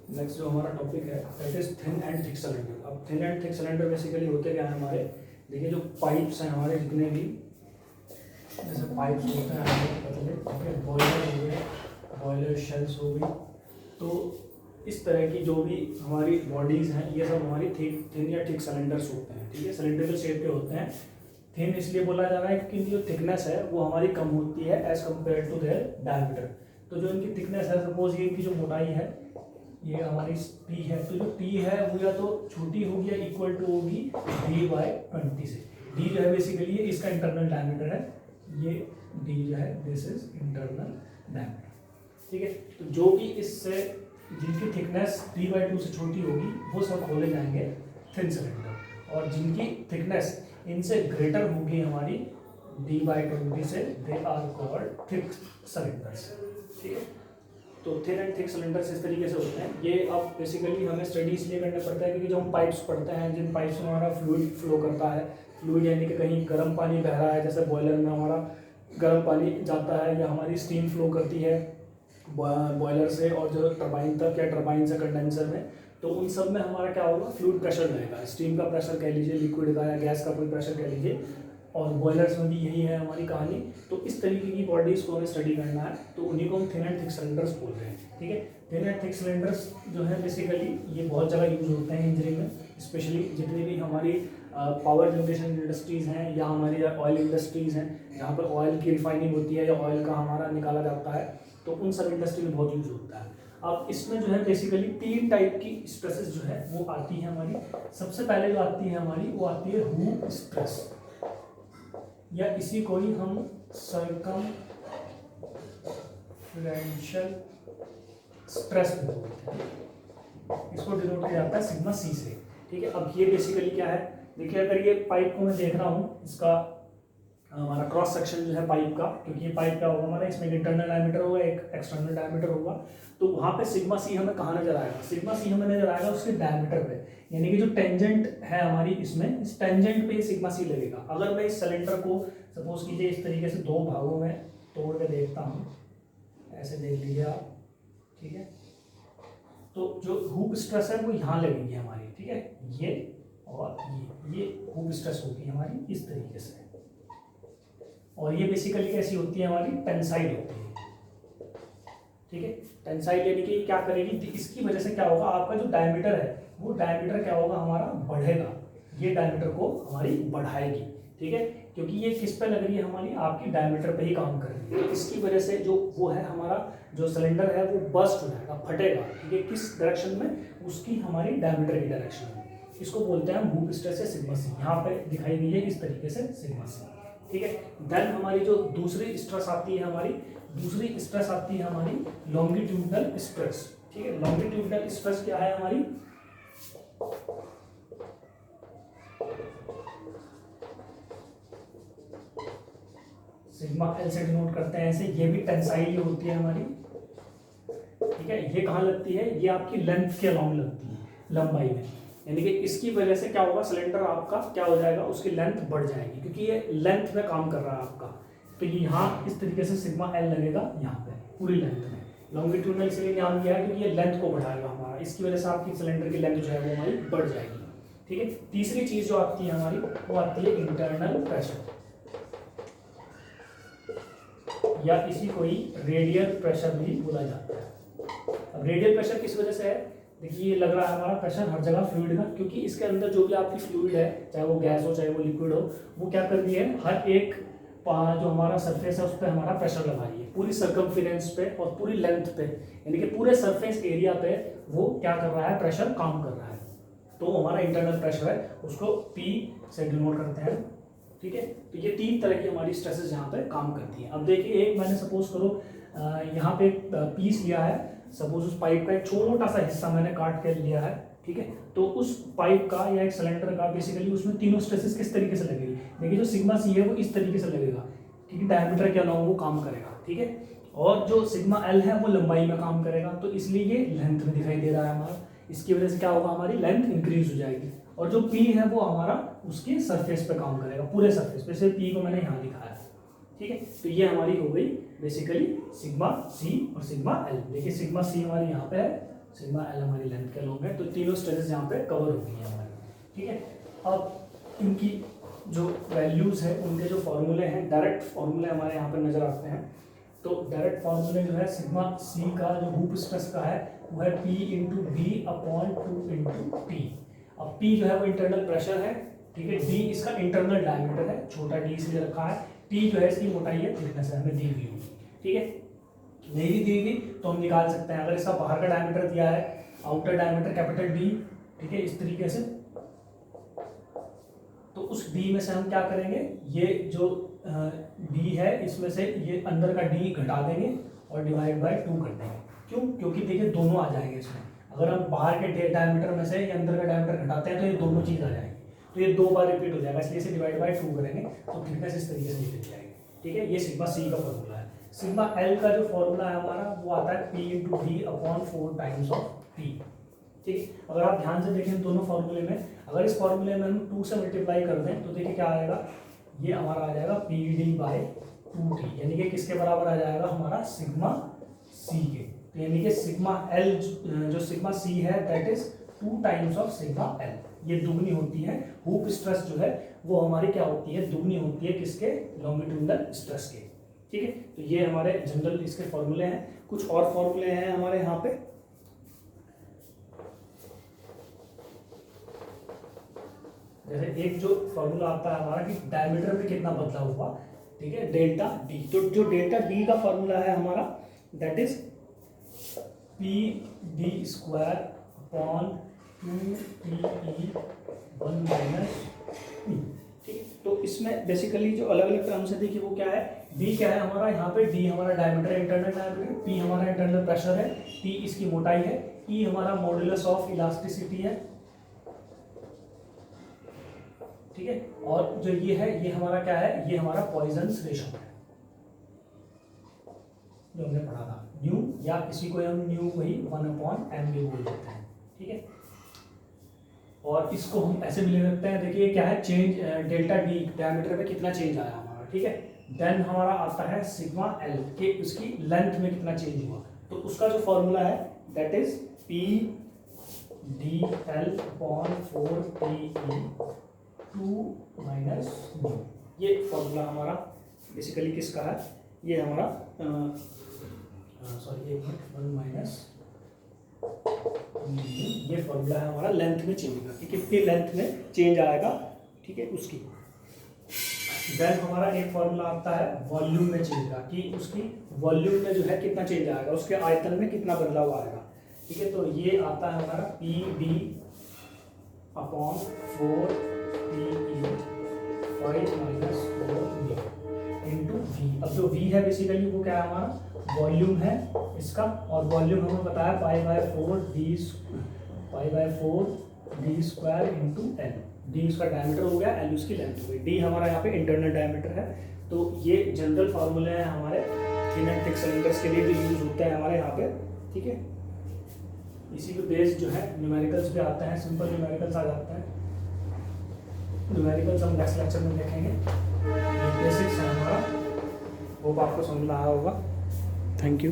Next जो हमारा topic है that is thin and thick cylinder. अब thin and thick cylinder basically होते क्या है हमारे, देखिए जो पाइप्स हैं हमारे जितने भी जैसे पाइप्स होते हैं हमारे पतले, ठीक है, बॉयलर हो गए, बॉयलर शेल्स हो गई, तो इस तरह की जो भी हमारी बॉडीज़ हैं ये सब हमारी थिन या थिक सिलेंडर्स होते हैं, ठीक है, सिलेंडर शेप के होते हैं। थिन इसलिए बोला जा रहा है क्योंकि जो थिकनेस है वो हमारी कम होती है as compare to their diameter. तो जो इनकी थिकनेस है, सपोज ये इनकी जो मोटाई है ये हमारी टी है, तो जो टी है वो या तो छोटी होगी या इक्वल टू होगी d/20 से। डी जो है बेसिकली ये इसका इंटरनल डायमीटर है, ये डी जो है दिस इज इंटरनल डायमीटर, ठीक है। तो जो भी इससे जिनकी थिकनेस d/2 से छोटी होगी वो सब खोले जाएंगे थिन सिलेंडर, और जिनकी थिकनेस इनसे ग्रेटर होगी हमारी d/20 से they are called thick cylinders, ठीक है। तो थिन एंड थिक सिलेंडर्स इस तरीके से होते हैं। ये अब बेसिकली हमें स्टडी इसलिए करना पड़ता है क्योंकि जो हम पाइप्स पढ़ते हैं, जिन पाइप्स में हमारा फ्लूइड फ्लो करता है, फ्लूइड यानी कि कहीं गर्म पानी बह रहा है, जैसे बॉयलर में हमारा गर्म पानी जाता है, या हमारी स्टीम फ्लो करती है बॉयलर से और जो टरबाइन तक या टरबाइन से कंडेंसर में, तो उन सब में हमारा क्या होगा, फ्लूइड प्रेशर रहेगा, स्टीम का प्रेशर कह लीजिए, लिक्विड का या गैस का कोई प्रेशर कह लीजिए, और बॉयलर्स में भी यही है हमारी कहानी। तो इस तरीके की बॉडीज़ को हमें स्टडी करना है, तो उन्हीं को हम थिन एंड थिक सिलेंडर्स बोल रहे हैं, ठीक है। थिन एंड थिक सिलेंडर्स जो है बेसिकली ये बहुत जगह यूज होते हैं इंजीनियरिंग में, स्पेशली जितनी भी हमारी पावर जनरेशन इंडस्ट्रीज़ हैं या हमारी ऑयल इंडस्ट्रीज़ हैं जहाँ पर ऑयल की रिफाइनिंग होती है या ऑयल का हमारा निकाला जाता है, तो उन सब इंडस्ट्री में बहुत यूज होता है। अब इसमें जो है बेसिकली 3 टाइप की स्ट्रेसेस जो है वो आती है हमारी। सबसे पहले जो आती है हमारी वो आती है हूप स्ट्रेस, या इसी को ही हम सरकमफ्रेंशियल स्ट्रेस बोलते हैं, इसको डिनोट किया जाता है सिग्मा सी से, ठीक है। अब ये बेसिकली क्या है, देखिए अगर ये पाइप को मैं देख रहा हूँ, इसका हमारा क्रॉस सेक्शन जो है पाइप का, क्योंकि ये पाइप क्या होगा हमारा, इसमें एक इंटरनल डायमीटर होगा, एक एक्सटर्नल डायमीटर होगा, तो वहाँ पे सिग्मा सी हमें कहाँ नजर आएगा, सिग्मा सी हमें नजर आएगा उसके डायमीटर पे, यानी कि जो टेंजेंट है हमारी इसमें, इस टेंजेंट पे सिग्मा सी लगेगा। अगर मैं इस सिलेंडर को सपोज कीजिए इस तरीके से 2 भागों में तोड़ के देखता हूँ, ऐसे देख लीजिए आप, ठीक है, तो जो हूप स्ट्रेस है वो यहाँ लगेगी हमारी, ठीक है, ये और ये हूप स्ट्रेस होगी हमारी इस तरीके से, और ये बेसिकली कैसी होती है हमारी, टेंसाइल होती है, ठीक है। टेंसाइल यानी कि क्या करेगी, इसकी वजह से क्या होगा, आपका जो डायमीटर है वो डायमीटर क्या होगा हमारा, बढ़ेगा, ये डायमीटर को हमारी बढ़ाएगी, ठीक है, क्योंकि ये किस पे लग रही है हमारी, आपकी डायमीटर पे ही काम कर रही है। इसकी वजह से जो वो है हमारा जो सिलेंडर है वो बस्ट हो जाएगा, फटेगा, ठीक है, किस डायरेक्शन में, उसकी हमारी डायमीटर की डायरेक्शन में। इसको बोलते हैं हूप स्ट्रेस या सिग्मा सी, यहाँ पे दिखाई गई है इस तरीके से सिग्मा सी, ठीक है। देन हमारी जो दूसरी स्ट्रेस आती है हमारी, दूसरी स्ट्रेस आती है हमारी लॉन्गिट्यूडनल स्ट्रेस, ठीक है। लॉन्गिट्यूडनल स्ट्रेस क्या है हमारी, सिग्मा एल से डिनोट करते हैं ऐसे, ये भी टेंसाइल होती है हमारी, ठीक है। ये कहाँ लगती है, ये आपकी लेंथ के अलोंग लगती है, लंबाई में, यानी कि इसकी वजह से क्या होगा, सिलेंडर आपका क्या हो जाएगा, उसकी लेंथ बढ़ जाएगी, क्योंकि ये लेंथ में काम कर रहा है आपका, तो यहाँ इस तरीके से सिग्मा एल लगेगा यहाँ पे पूरी लेंथ में। लॉन्गिट्यूडनल इसलिए नाम दिया है क्योंकि ये लेंथ को बढ़ाएगा हमारा, इसकी वजह से आपकी सिलेंडर की लेंथ जो है वो हमारी बढ़ जाएगी, ठीक है। तीसरी चीज जो आती है हमारी वो आती है इंटरनल प्रेशर, या इसी को ही रेडियल प्रेशर भी बोला जाता है। अब रेडियल प्रेशर किस वजह से है, देखिए ये लग रहा है हमारा प्रेशर हर जगह फ्लूइड का, क्योंकि इसके अंदर जो भी आपकी फ्लूइड है, चाहे वो गैस हो चाहे वो लिक्विड हो, वो क्या कर रही है, हर एक जो हमारा सरफेस है उस पर हमारा प्रेशर लगा रही है, पूरी सर्कमफेरेंस पे और पूरी लेंथ पे, यानी कि पूरे सरफेस एरिया पे वो क्या कर रहा है, प्रेशर काम कर रहा है, तो हमारा इंटरनल प्रेशर है, उसको पी से डिनोट करते हैं, ठीक है। तो ये 3 तरह की हमारी स्ट्रेसेस यहाँ पे काम करती हैं। अब देखिए एक मैंने सपोज करो यहाँ पे पीस लिया है, सपोज उस पाइप का एक छोटा सा हिस्सा मैंने काट के लिया है, ठीक है, तो उस पाइप का या एक सिलेंडर का बेसिकली उसमें तीनों स्ट्रेसेस किस तरीके से लगेगी, देखिए जो सिग्मा सी है वो इस तरीके से लगेगा, क्योंकि डायमीटर के अलावा वो काम करेगा, ठीक है, और जो सिग्मा एल है वो लंबाई में काम करेगा, तो इसलिए ये लेंथ में दिखाई दे रहा है हमारा, इसकी वजह से क्या होगा, हमारी लेंथ इंक्रीज हो जाएगी, और जो पी है वो हमारा उसके सरफेस पे काम करेगा, पूरे सरफेस पे, सिर्फ पी को मैंने यहाँ दिखाया है, ठीक है। तो ये हमारी हो गई बेसिकली सिग्मा सी और सिग्मा एल। देखिए सिग्मा सी हमारी यहाँ पे है सिग्मा एल हमारी लेंथ के लॉन्ग है। तो तीनों स्ट्रेसेस यहाँ पे कवर हो गई हैं हमारी, ठीक है। अब इनकी जो वैल्यूज़ है, उनके जो फॉर्मूले हैं, डायरेक्ट फॉर्मूले हमारे यहाँ पे नज़र आते हैं। तो डायरेक्ट फॉर्मूले जो है सिग्मा सी का जो हूप स्ट्रेस का है वो है P into B upon 2 into P. अब P जो है वो इंटरनल प्रेशर है, ठीक है। D इसका इंटरनल डायमीटर है, छोटा d इसलिए रखा है। T जो है इसकी मोटाई है, थिकनेस है, हमें दी हुई होगी, ठीक है। नहीं भी दी हुई तो हम निकाल सकते हैं। अगर इसका बाहर का डायमीटर दिया है, आउटर डायमीटर कैपिटल D, ठीक है, इस तरीके से, तो उस D में से हम क्या करेंगे, ये जो D है इसमें से ये अंदर का D घटा देंगे और डिवाइड बाय 2 कर देंगे। क्यों? क्योंकि देखिए दोनों आ जाएंगे इसमें। अगर हम बाहर के डायमीटर में से ये अंदर का डायमीटर घटाते हैं तो ये दोनों चीज़ आ जाएगी, तो ये 2 बार रिपीट हो जाएगा, इसलिए इसे डिवाइड बाय 2 करेंगे तो थिकनेस इस तरीके से निकल जाएगी, ठीक है। ये सिग्मा सी का फॉर्मूला है। सिग्मा एल का जो फॉर्मूला है हमारा वो आता है P into D upon 4 times of T, ठीक है। अगर आप ध्यान से देखें दोनों फॉर्मूले में, अगर इस फॉर्मूले में हम 2 से मल्टीप्लाई कर दें तो देखिए क्या आएगा, ये हमारा आ जाएगा PD बाय 2T, यानी कि किसके बराबर आ जाएगा हमारा सिग्मा सी के। तो यानी कि सिग्मा एल जो सिग्मा सी है that is 2 times of sigma L, ये दुगनी होती है। हूप स्ट्रेस जो है वो हमारी क्या होती है, दुगनी होती है किसके, लॉन्गिट्यूडनल स्ट्रेस के, ठीक है। तो ये हमारे जनरल इसके फॉर्मूले हैं। कुछ और फॉर्मूले हैं हमारे यहाँ पे, जैसे एक जो फॉर्मूला आता है हमारा कि डायमीटर में कितना बदलाव हुआ, ठीक है, डेल्टा डी। तो जो डेल्टा डी का फॉर्मूला है हमारा that is P D square upon 2PE 1 minus, ठीक है। तो इसमें बेसिकली जो अलग अलग टर्म्स है देखिए वो क्या है, डी क्या है हमारा यहाँ पे, डी हमारा डायमीटर है, इंटरनल डायमीटर, पी हमारा इंटरनल प्रेशर है, टी इसकी मोटाई है, ई हमारा मॉड्यूलस ऑफ इलास्टिसिटी है, ठीक है। और जो ये है ये हमारा क्या है, ये हमारा पॉइजन्स रेशो है जो हमने पढ़ा था, न्यू, या इसी को हम न्यू वही 1/m भी बोल देते हैं, ठीक है। और इसको हम ऐसे भी ले सकते हैं, देखिए क्या है, चेंज डेल्टा डी डायमीटर में कितना चेंज आया हमारा, ठीक है। देन हमारा आता है सिग्मा एल के उसकी लेंथ में कितना चेंज हुआ, तो उसका जो फॉर्मूला है that is P D L upon 4PE 2 minus new. ये फॉर्मूला हमारा बेसिकली किसका है, ये हमारा सॉरी 1 माइनस, ये फॉर्मूला है हमारा लेंथ में चेंज का, कि कितनी लेंथ में चेंज आएगा, ठीक है, उसकी। देन हमारा एक फॉर्मूला आता है वॉल्यूम में चेंज का, कि उसकी वॉल्यूम में जो है कितना चेंज आएगा, उसके आयतन में कितना बदलाव आएगा, ठीक है। तो ये आता है हमारा PD upon 4PE 5 minus 4 into V. अब जो V है बेसिकली वो क्या है हमारा, वॉल्यूम है इसका, और वॉल्यूम हमें बताया π/4 d square into L. D उसका डायमीटर हो गया, एल उसकी लेंथ हो गई, डी हमारा यहाँ पे इंटरनल डायमीटर है। तो ये जनरल फार्मूले हैं हमारे थिन एंड थिक सिलेंडर्स के लिए भी यूज होता है हमारे यहाँ पे, ठीक है। इसी पे बेस जो है न्यूमेरिकल्स पे आते हैं, सिंपल न्यूमेरिकल्स आ जाते हैं। न्यूमेरिकल्स हम नेक्स्ट लेक्चर में देखेंगे। ये बेसिक्स है हमारा, होप आपको समझ में आया होगा। Thank you.